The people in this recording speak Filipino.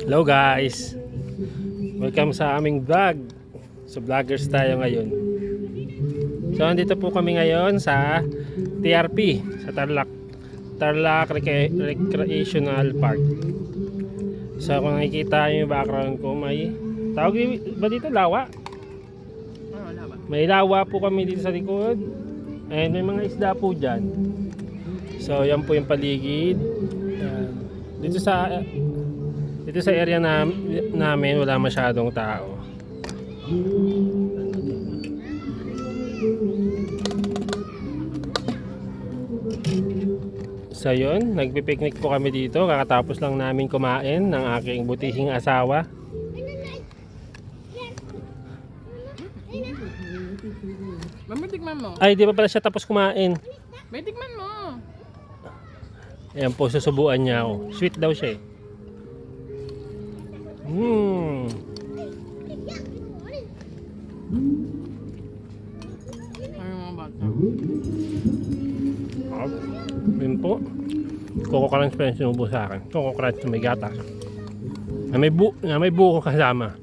Hello guys, welcome sa aming vlog. So vloggers tayo ngayon. So andito po kami ngayon sa TRP, sa Tarlac Recreational Park. So kung nakikita nyo yung background ko, may tawag ba dito, lawa? May lawa po kami dito sa likod. And may mga isda po dyan. So yan po yung paligid. Dito sa area namin wala masyadong tao. So yun, nagpipiknik po kami dito. Kakatapos lang namin kumain ng aking butihing asawa. Mamitikman mo. Ay, di pa pala siya tapos kumain. Mamitikman mo. Ayan po, susubuan niya ako. Sweet daw siya eh. Ay, mga bata. Yun po. Coco Crunch pa yung sinubo sa akin. Coco Crunch na may gatas. Na may buko kasama.